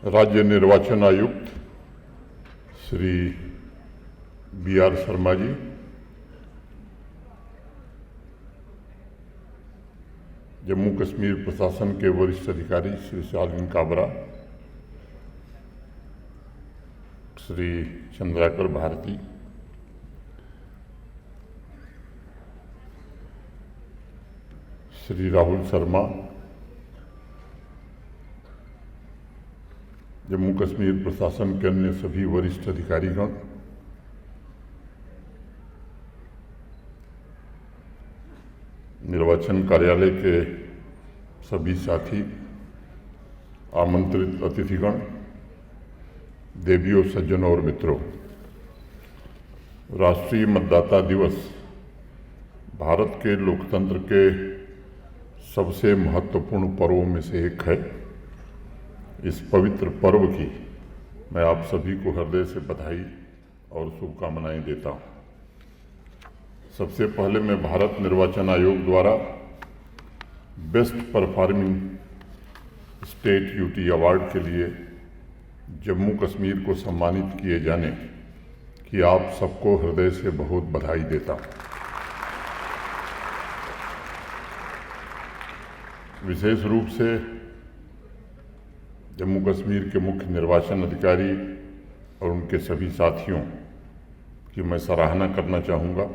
राज्य निर्वाचन आयुक्त श्री BR शर्मा जी, जम्मू कश्मीर प्रशासन के वरिष्ठ अधिकारी श्री शालीन काबरा, श्री चंद्राकर भारती, श्री राहुल शर्मा, जम्मू कश्मीर प्रशासन के अन्य सभी वरिष्ठ अधिकारीगण, निर्वाचन कार्यालय के सभी साथी, आमंत्रित अतिथिगण, देवियों, सज्जनों और मित्रों, राष्ट्रीय मतदाता दिवस भारत के लोकतंत्र के सबसे महत्वपूर्ण पर्वों में से एक है। इस पवित्र पर्व की मैं आप सभी को हृदय से बधाई और शुभकामनाएं देता हूं। सबसे पहले मैं भारत निर्वाचन आयोग द्वारा best performing state UT award के लिए जम्मू कश्मीर को सम्मानित किए जाने की आप सबको हृदय से बहुत बधाई देता हूं। विशेष रूप से जम्मू कश्मीर के मुख्य निर्वाचन अधिकारी और उनके सभी साथियों की मैं सराहना करना चाहूँगा।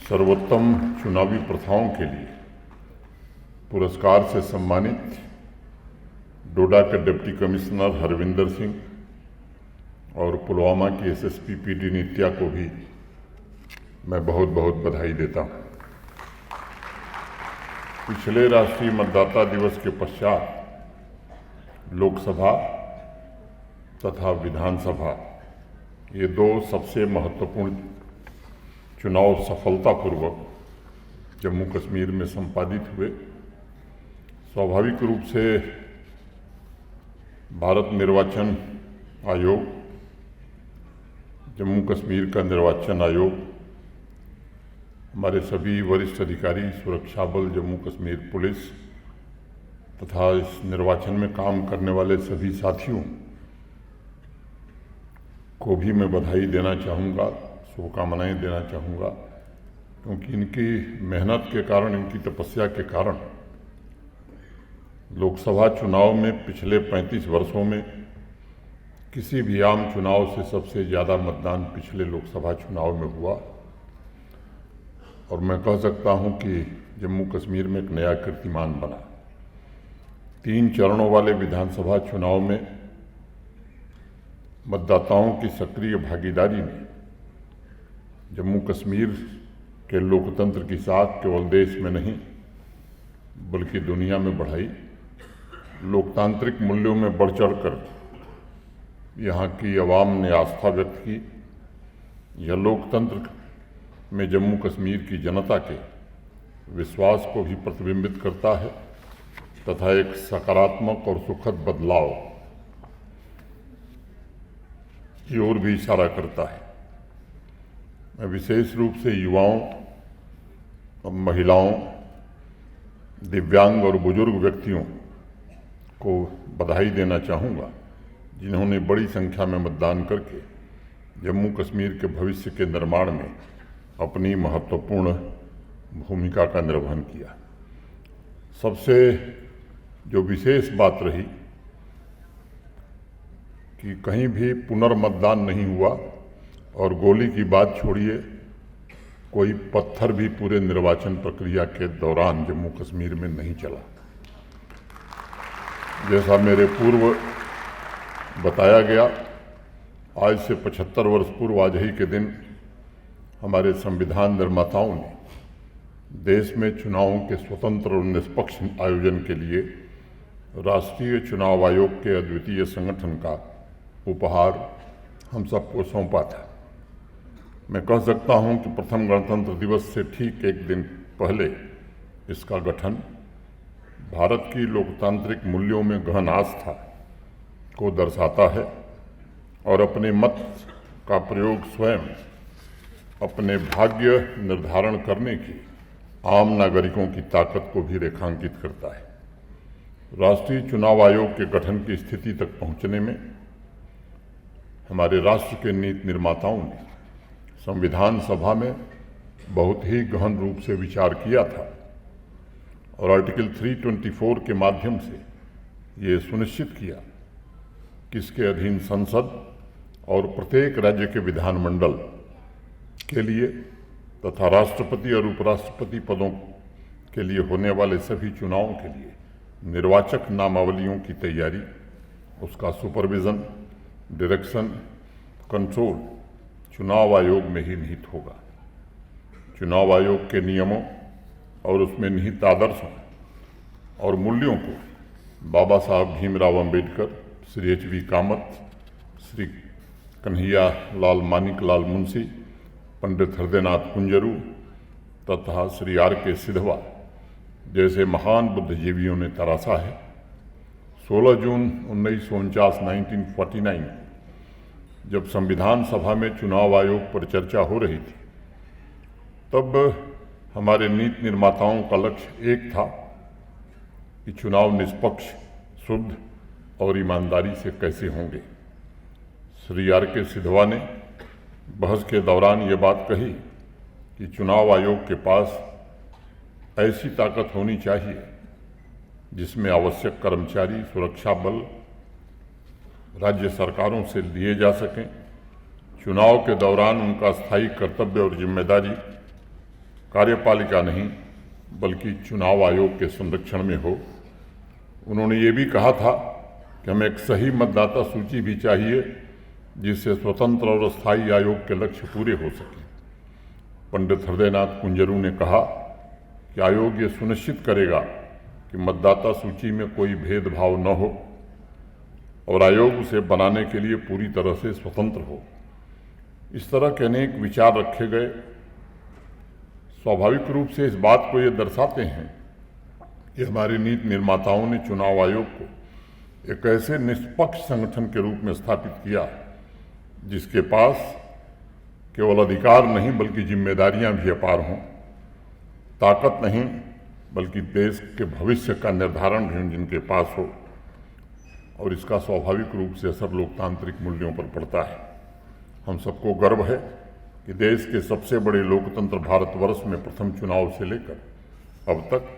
सर्वोत्तम चुनावी प्रथाओं के लिए पुरस्कार से सम्मानित डोडा के डिप्टी कमिश्नर हरविंदर सिंह और पुलवामा की SSP PD नित्या को भी मैं बहुत बहुत बधाई देता हूँ। पिछले राष्ट्रीय मतदाता दिवस के पश्चात लोकसभा तथा विधानसभा, ये दो सबसे महत्वपूर्ण चुनाव सफलतापूर्वक जम्मू कश्मीर में संपादित हुए। स्वाभाविक रूप से भारत निर्वाचन आयोग, जम्मू कश्मीर का निर्वाचन आयोग, हमारे सभी वरिष्ठ अधिकारी, सुरक्षा बल, जम्मू कश्मीर पुलिस तथा इस निर्वाचन में काम करने वाले सभी साथियों को भी मैं बधाई देना चाहूँगा, शुभकामनाएं देना चाहूँगा, क्योंकि इनकी मेहनत के कारण, इनकी तपस्या के कारण लोकसभा चुनाव में पिछले 35 वर्षों में किसी भी आम चुनाव से सबसे ज़्यादा मतदान पिछले लोकसभा चुनाव में हुआ। और मैं कह सकता हूं कि जम्मू कश्मीर में एक नया कीर्तिमान बना। 3 चरणों वाले विधानसभा चुनाव में मतदाताओं की सक्रिय भागीदारी ने जम्मू कश्मीर के लोकतंत्र की साख केवल देश में नहीं बल्कि दुनिया में बढ़ाई। लोकतांत्रिक मूल्यों में बढ़ चढ़कर यहाँ की आवाम ने आस्था व्यक्त की। यह लोकतंत्र में जम्मू कश्मीर की जनता के विश्वास को भी प्रतिबिंबित करता है तथा एक सकारात्मक और सुखद बदलाव की ओर भी इशारा करता है। मैं विशेष रूप से युवाओं, महिलाओं, दिव्यांग और बुजुर्ग व्यक्तियों को बधाई देना चाहूँगा, जिन्होंने बड़ी संख्या में मतदान करके जम्मू कश्मीर के भविष्य के निर्माण में अपनी महत्वपूर्ण भूमिका का निर्वहन किया। सबसे जो विशेष बात रही कि कहीं भी पुनर्मतदान नहीं हुआ और गोली की बात छोड़िए, कोई पत्थर भी पूरे निर्वाचन प्रक्रिया के दौरान जम्मू कश्मीर में नहीं चला। जैसा मेरे पूर्व बताया गया, आज से 75 वर्ष पूर्व आज ही के दिन हमारे संविधान निर्माताओं ने देश में चुनावों के स्वतंत्र और निष्पक्ष आयोजन के लिए राष्ट्रीय चुनाव आयोग के अद्वितीय संगठन का उपहार हम सबको सौंपा था। मैं कह सकता हूं कि प्रथम गणतंत्र दिवस से ठीक एक दिन पहले इसका गठन भारत की लोकतांत्रिक मूल्यों में गहन आस्था को दर्शाता है और अपने मत का प्रयोग स्वयं अपने भाग्य निर्धारण करने की आम नागरिकों की ताकत को भी रेखांकित करता है। राष्ट्रीय चुनाव आयोग के गठन की स्थिति तक पहुंचने में हमारे राष्ट्र के नीति निर्माताओं ने संविधान सभा में बहुत ही गहन रूप से विचार किया था और आर्टिकल 324 के माध्यम से ये सुनिश्चित किया कि इसके अधीन संसद और प्रत्येक राज्य के विधानमंडल के लिए तथा राष्ट्रपति और उपराष्ट्रपति पदों के लिए होने वाले सभी चुनावों के लिए निर्वाचक नामावलियों की तैयारी, उसका सुपरविजन, डायरेक्शन, कंट्रोल चुनाव आयोग में ही निहित होगा। चुनाव आयोग के नियमों और उसमें निहित आदर्शों और मूल्यों को बाबा साहब भीमराव अंबेडकर, श्री H.V. कामत, श्री कन्हैया लाल मानिक लाल मुंशी, पंडित हृदयनाथ कुंजरू तथा श्री R.K. सिधवा जैसे महान बुद्धिजीवियों ने तराशा है। 16 जून 1949 1949 जब संविधान सभा में चुनाव आयोग पर चर्चा हो रही थी, तब हमारे नीति निर्माताओं का लक्ष्य एक था कि चुनाव निष्पक्ष, शुद्ध और ईमानदारी से कैसे होंगे। श्री R.K. सिधवा ने बहस के दौरान ये बात कही कि चुनाव आयोग के पास ऐसी ताकत होनी चाहिए जिसमें आवश्यक कर्मचारी, सुरक्षा बल राज्य सरकारों से लिए जा सकें। चुनाव के दौरान उनका स्थायी कर्तव्य और जिम्मेदारी कार्यपालिका नहीं बल्कि चुनाव आयोग के संरक्षण में हो। उन्होंने ये भी कहा था कि हमें एक सही मतदाता सूची भी चाहिए जिससे स्वतंत्र और स्थायी आयोग के लक्ष्य पूरे हो सकें। पंडित हृदयनाथ कुंजरू ने कहा कि आयोग ये सुनिश्चित करेगा कि मतदाता सूची में कोई भेदभाव न हो और आयोग उसे बनाने के लिए पूरी तरह से स्वतंत्र हो। इस तरह के अनेक विचार रखे गए। स्वाभाविक रूप से इस बात को ये दर्शाते हैं कि हमारे नीति निर्माताओं ने चुनाव आयोग को एक ऐसे निष्पक्ष संगठन के रूप में स्थापित किया जिसके पास केवल अधिकार नहीं बल्कि जिम्मेदारियां भी अपार हों, ताकत नहीं बल्कि देश के भविष्य का निर्धारण भी जिनके पास हो, और इसका स्वाभाविक रूप से असर लोकतांत्रिक मूल्यों पर पड़ता है। हम सबको गर्व है कि देश के सबसे बड़े लोकतंत्र भारतवर्ष में प्रथम चुनाव से लेकर अब तक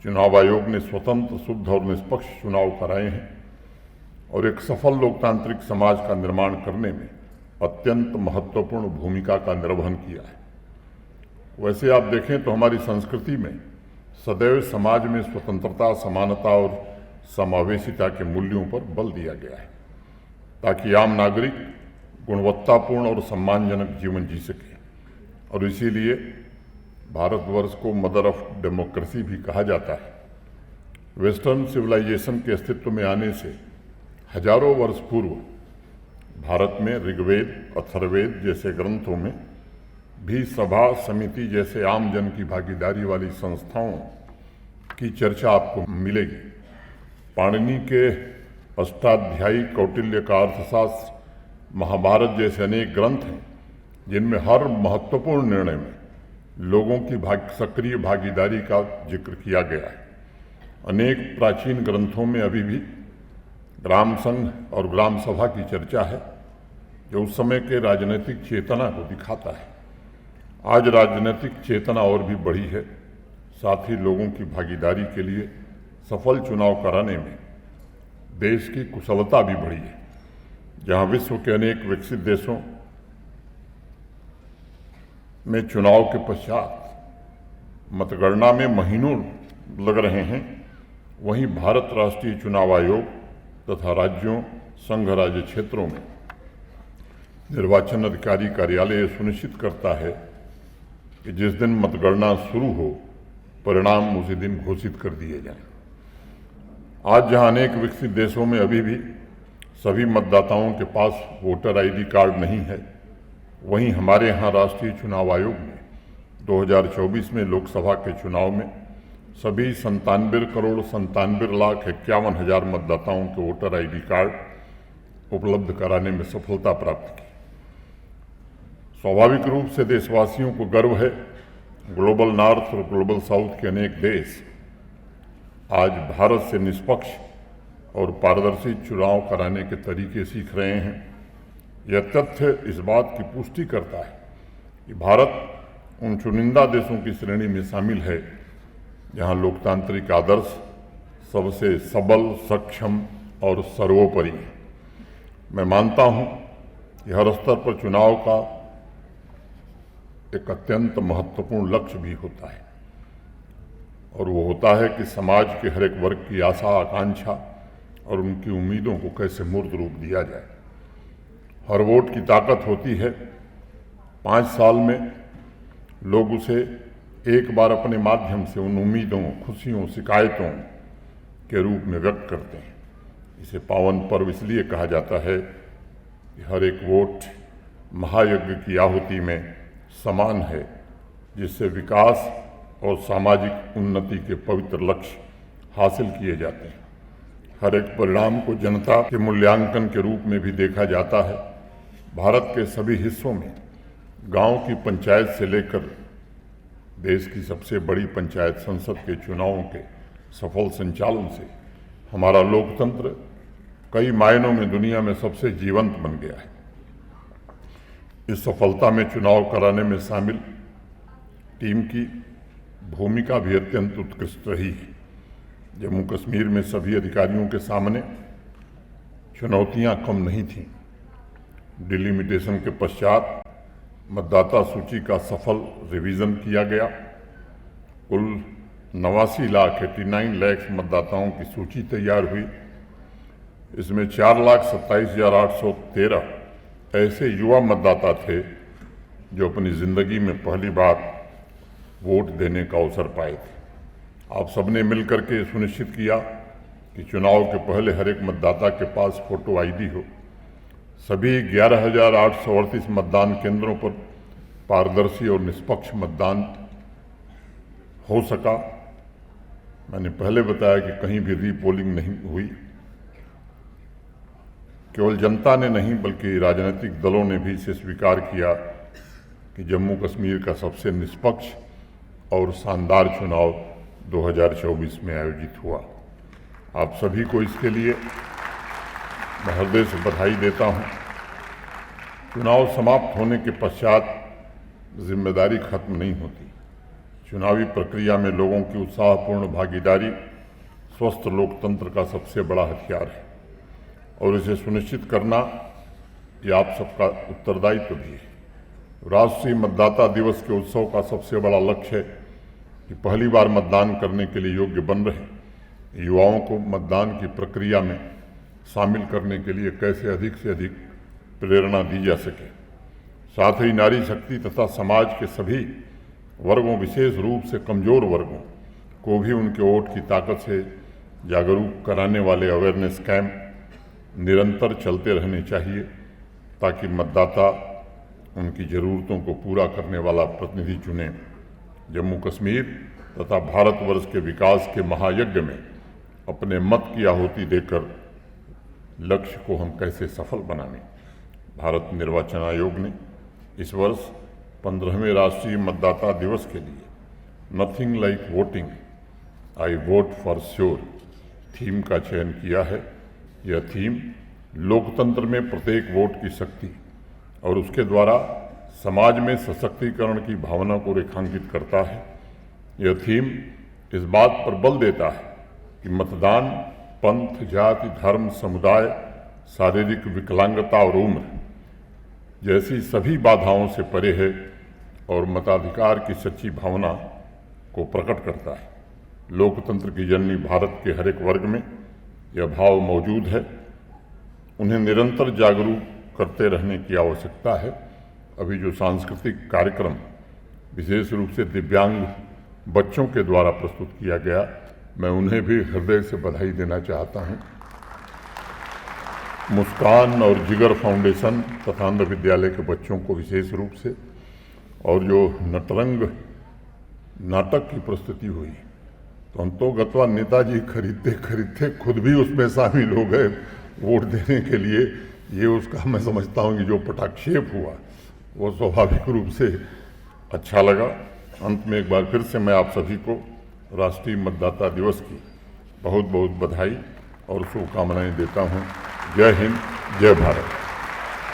चुनाव आयोग ने स्वतंत्र, शुद्ध और निष्पक्ष चुनाव कराए हैं और एक सफल लोकतांत्रिक समाज का निर्माण करने में अत्यंत महत्वपूर्ण भूमिका का निर्वहन किया है। वैसे आप देखें तो हमारी संस्कृति में सदैव समाज में स्वतंत्रता, समानता और समावेशिता के मूल्यों पर बल दिया गया है ताकि आम नागरिक गुणवत्तापूर्ण और सम्मानजनक जीवन जी सके। और इसीलिए भारतवर्ष को मदर ऑफ डेमोक्रेसी भी कहा जाता है। वेस्टर्न सिविलाइजेशन के अस्तित्व में आने से हजारों वर्ष पूर्व भारत में ऋग्वेद, अथर्ववेद जैसे ग्रंथों में भी सभा, समिति जैसे आम जन की भागीदारी वाली संस्थाओं की चर्चा आपको मिलेगी। पाणिनि के अष्टाध्यायी, कौटिल्य का अर्थशास्त्र, महाभारत जैसे अनेक ग्रंथ हैं जिनमें हर महत्वपूर्ण निर्णय में लोगों की सक्रिय भागीदारी का जिक्र किया गया है। अनेक प्राचीन ग्रंथों में अभी भी ग्राम संघ और ग्राम सभा की चर्चा है जो उस समय के राजनीतिक चेतना को दिखाता है। आज राजनीतिक चेतना और भी बढ़ी है, साथ ही लोगों की भागीदारी के लिए सफल चुनाव कराने में देश की कुशलता भी बढ़ी है। जहां विश्व के अनेक विकसित देशों में चुनाव के पश्चात मतगणना में महीनों लग रहे हैं, वहीं भारत राष्ट्रीय चुनाव आयोग तथा राज्यों, संघ राज्य क्षेत्रों में निर्वाचन अधिकारी कार्यालय सुनिश्चित करता है कि जिस दिन मतगणना शुरू हो परिणाम उसी दिन घोषित कर दिए जाएं। आज जहां अनेक विकसित देशों में अभी भी सभी मतदाताओं के पास वोटर आईडी कार्ड नहीं है, वहीं हमारे यहाँ राष्ट्रीय चुनाव आयोग ने 2024 में लोकसभा के चुनाव में सभी 97,97,51,000 मतदाताओं के वोटर आईडी कार्ड उपलब्ध कराने में सफलता प्राप्त की। स्वाभाविक रूप से देशवासियों को गर्व है। ग्लोबल नॉर्थ और ग्लोबल साउथ के अनेक देश आज भारत से निष्पक्ष और पारदर्शी चुनाव कराने के तरीके सीख रहे हैं। यह तथ्य इस बात की पुष्टि करता है कि भारत उन चुनिंदा देशों की श्रेणी में शामिल है जहां लोकतांत्रिक आदर्श सबसे सबल, सक्षम और सर्वोपरि है। मैं मानता हूं कि हर स्तर पर चुनाव का एक अत्यंत महत्वपूर्ण लक्ष्य भी होता है, और वो होता है कि समाज के हर एक वर्ग की आशा, आकांक्षा और उनकी उम्मीदों को कैसे मूर्त रूप दिया जाए। हर वोट की ताकत होती है। 5 साल में लोग उसे एक बार अपने माध्यम से उन उम्मीदों, खुशियों, शिकायतों के रूप में व्यक्त करते हैं। इसे पावन पर्व इसलिए कहा जाता है कि हर एक वोट महायज्ञ की आहुति में समान है, जिससे विकास और सामाजिक उन्नति के पवित्र लक्ष्य हासिल किए जाते हैं। हर एक परिणाम को जनता के मूल्यांकन के रूप में भी देखा जाता है। भारत के सभी हिस्सों में गांव की पंचायत से लेकर देश की सबसे बड़ी पंचायत संसद के चुनावों के सफल संचालन से हमारा लोकतंत्र कई मायनों में दुनिया में सबसे जीवंत बन गया है। इस सफलता में चुनाव कराने में शामिल टीम की भूमिका भी अत्यंत उत्कृष्ट रही है। जम्मू कश्मीर में सभी अधिकारियों के सामने चुनौतियां कम नहीं थीं। डिलिमिटेशन के पश्चात मतदाता सूची का सफल रिवीजन किया गया। कुल 89 लाख मतदाताओं की सूची तैयार हुई। इसमें 4,27,813 ऐसे युवा मतदाता थे जो अपनी जिंदगी में पहली बार वोट देने का अवसर पाए थे। आप सबने मिलकर के सुनिश्चित किया कि चुनाव के पहले हर एक मतदाता के पास फोटो आईडी हो। सभी 11,838 मतदान केंद्रों पर पारदर्शी और निष्पक्ष मतदान हो सका। मैंने पहले बताया कि कहीं भी रीपोलिंग नहीं हुई। केवल जनता ने नहीं बल्कि राजनीतिक दलों ने भी इसे स्वीकार किया कि जम्मू कश्मीर का सबसे निष्पक्ष और शानदार चुनाव 2024 में आयोजित हुआ। आप सभी को इसके लिए मैं हृदय से बधाई देता हूं। चुनाव समाप्त होने के पश्चात जिम्मेदारी खत्म नहीं होती। चुनावी प्रक्रिया में लोगों की उत्साहपूर्ण भागीदारी स्वस्थ लोकतंत्र का सबसे बड़ा हथियार है, और इसे सुनिश्चित करना ये आप सबका उत्तरदायित्व भी है। राष्ट्रीय मतदाता दिवस के उत्सव का सबसे बड़ा लक्ष्य है कि पहली बार मतदान करने के लिए योग्य बन रहे युवाओं को मतदान की प्रक्रिया में शामिल करने के लिए कैसे अधिक से अधिक प्रेरणा दी जा सके। साथ ही नारी शक्ति तथा समाज के सभी वर्गों, विशेष रूप से कमजोर वर्गों को भी उनके वोट की ताकत से जागरूक कराने वाले अवेयरनेस कैंप निरंतर चलते रहने चाहिए, ताकि मतदाता उनकी ज़रूरतों को पूरा करने वाला प्रतिनिधि चुने। जम्मू कश्मीर तथा भारतवर्ष के विकास के महायज्ञ में अपने मत की आहुति देकर लक्ष्य को हम कैसे सफल बनाने। भारत निर्वाचन आयोग ने इस वर्ष 15वें राष्ट्रीय मतदाता दिवस के लिए nothing like voting, I vote for sure theme का चयन किया है। यह थीम लोकतंत्र में प्रत्येक वोट की शक्ति और उसके द्वारा समाज में सशक्तिकरण की भावना को रेखांकित करता है। यह थीम इस बात पर बल देता है कि मतदान पंथ, जाति, धर्म, समुदाय, शारीरिक विकलांगता और उम्र जैसी सभी बाधाओं से परे है और मताधिकार की सच्ची भावना को प्रकट करता है। लोकतंत्र की जननी भारत के हर एक वर्ग में यह भाव मौजूद है। उन्हें निरंतर जागरूक करते रहने की आवश्यकता है। अभी जो सांस्कृतिक कार्यक्रम विशेष रूप से दिव्यांग बच्चों के द्वारा प्रस्तुत किया गया, मैं उन्हें भी हृदय से बधाई देना चाहता हूं। मुस्कान और जिगर फाउंडेशन तथा आंध्र विद्यालय के बच्चों को विशेष रूप से, और जो नटरंग नाटक की प्रस्तुति हुई, तो हम तो गतवा नेताजी खरीदते खरीदते खुद भी उसमें शामिल हो गए वोट देने के लिए। ये उसका मैं समझता हूँ कि जो पटाक्षेप हुआ वो स्वाभाविक रूप से अच्छा लगा। अंत में एक बार फिर से मैं आप सभी को राष्ट्रीय मतदाता दिवस की बहुत बहुत बधाई और शुभकामनाएं देता हूं। जय हिंद, जय भारत।